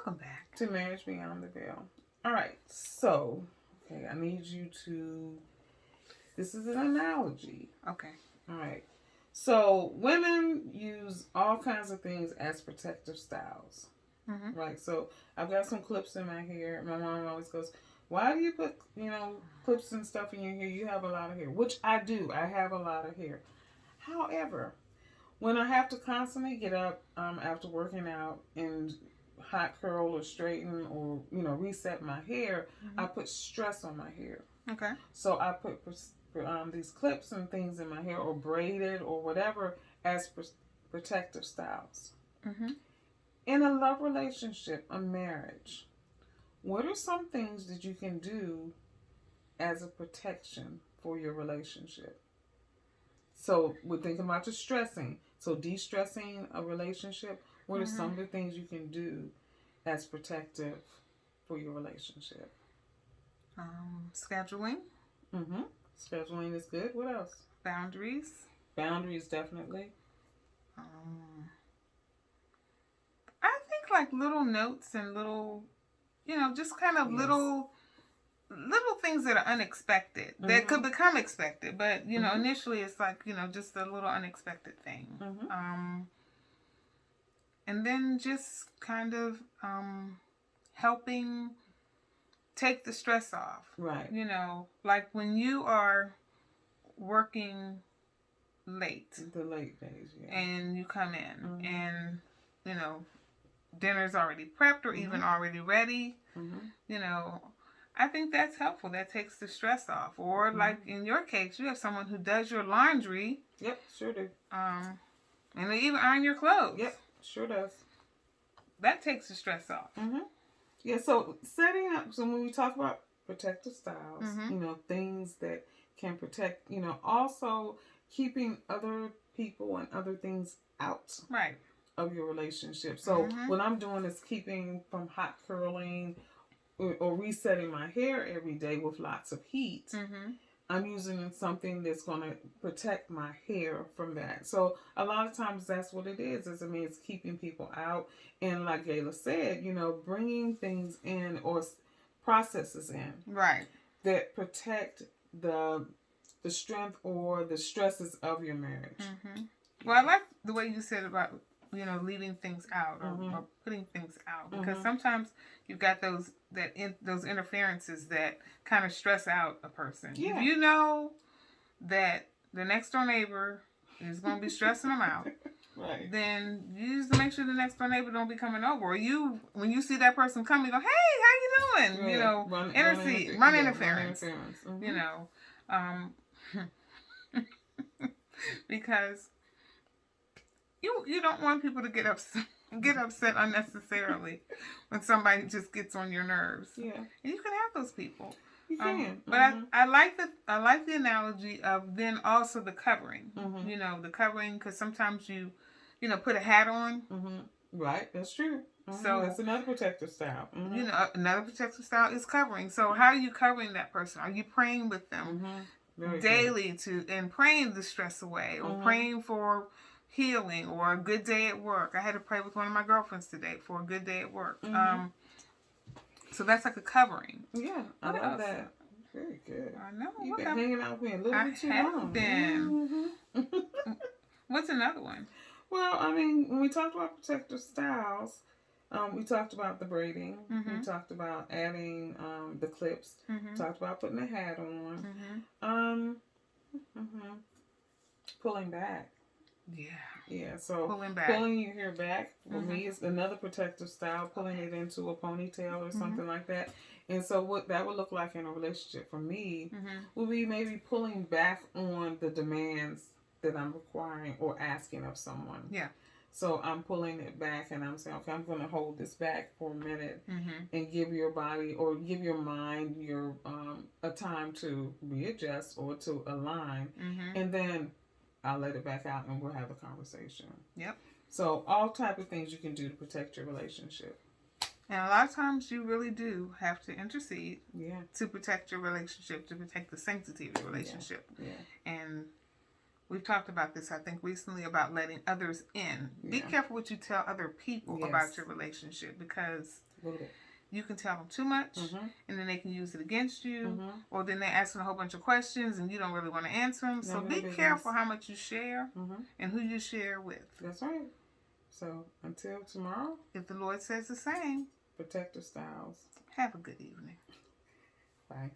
Welcome back to Marriage Beyond the Veil. All right, so okay, I need you to. This is an analogy. Okay. All right. So women use all kinds of things as protective styles. Mm-hmm. Right. So I've got some clips in my hair. My mom always goes, "Why do you put clips and stuff in your hair? You have a lot of hair," which I do. I have a lot of hair. However, when I have to constantly get up after working out and hot curl or straighten or reset my hair, Mm-hmm. I put stress on my hair. Okay. So I put these clips and things in my hair or braided or whatever as protective styles. Mm-hmm. In a love relationship, a marriage, what are some things that you can do as a protection for your relationship? So we're thinking about the stressing. So de-stressing a relationship, what are some of the things you can do as protective for your relationship? Scheduling. Mm-hmm. Scheduling is good. What else? Boundaries. Boundaries, definitely. I think like little notes and little, just kind of little things that are unexpected that could become expected, but initially it's like just a little unexpected thing. And then just kind of helping take the stress off. Right. Like when you are working late. The late days, yeah. And you come in and, dinner's already prepped or even already ready. I think that's helpful. That takes the stress off. Or like in your case, you have someone who does your laundry. Yep, sure do. And they even iron your clothes. Yep, sure does. That takes the stress off. Yeah, so setting up, so when we talk about protective styles, things that can protect, also keeping other people and other things out of your relationship. So what I'm doing is keeping from hot curling or resetting my hair every day with lots of heat. I'm using something that's going to protect my hair from that. So a lot of times that's what it is. It's keeping people out. And like Gayla said, bringing things in or processes in. Right. That protect the strength or the stresses of your marriage. Well, I like the way you said about, leaving things out or putting things out. Because sometimes you've got those interferences that kind of stress out a person. Yeah. If you know that the next door neighbor is going to be stressing them out, right, then you just make sure the next door neighbor don't be coming over. Or when you see that person come, you go, hey, how you doing? Right. Run interference. Because you don't want people to get upset unnecessarily when somebody just gets on your nerves. Yeah. And you can have those people. You can. But I like the analogy of then also the covering. The covering, because sometimes you put a hat on. Right, that's true. So that's another protective style. Another protective style is covering. So how are you covering that person? Are you praying with them daily and praying the stress away, or praying for healing or a good day at work? I had to pray with one of my girlfriends today for a good day at work. So that's like a covering. Yeah, I love that. Very good. I know. You've been hanging out with me a little bit too long. I have been. What's another one? Well, when we talked about protective styles, we talked about the braiding. We talked about adding the clips. We talked about putting a hat on. Pulling back. Yeah. Yeah, so pulling your hair back for me is another protective style, pulling it into a ponytail or something like that. And so what that would look like in a relationship for me would be maybe pulling back on the demands that I'm requiring or asking of someone. Yeah. So I'm pulling it back and I'm saying, okay, I'm going to hold this back for a minute and give your body or give your mind a time to readjust or to align. And then I'll let it back out and we'll have a conversation. Yep. So all type of things you can do to protect your relationship. And a lot of times you really do have to intercede to protect your relationship, to protect the sanctity of your relationship. Yeah. And we've talked about this, I think, recently about letting others in. Be careful what you tell other people about your relationship, because A little bit. You can tell them too much, and then they can use it against you, or then they're asking a whole bunch of questions and you don't really want to answer them. So be careful how much you share and who you share with. That's right. So until tomorrow, if the Lord says the same, Protective Styles. Have a good evening. Bye.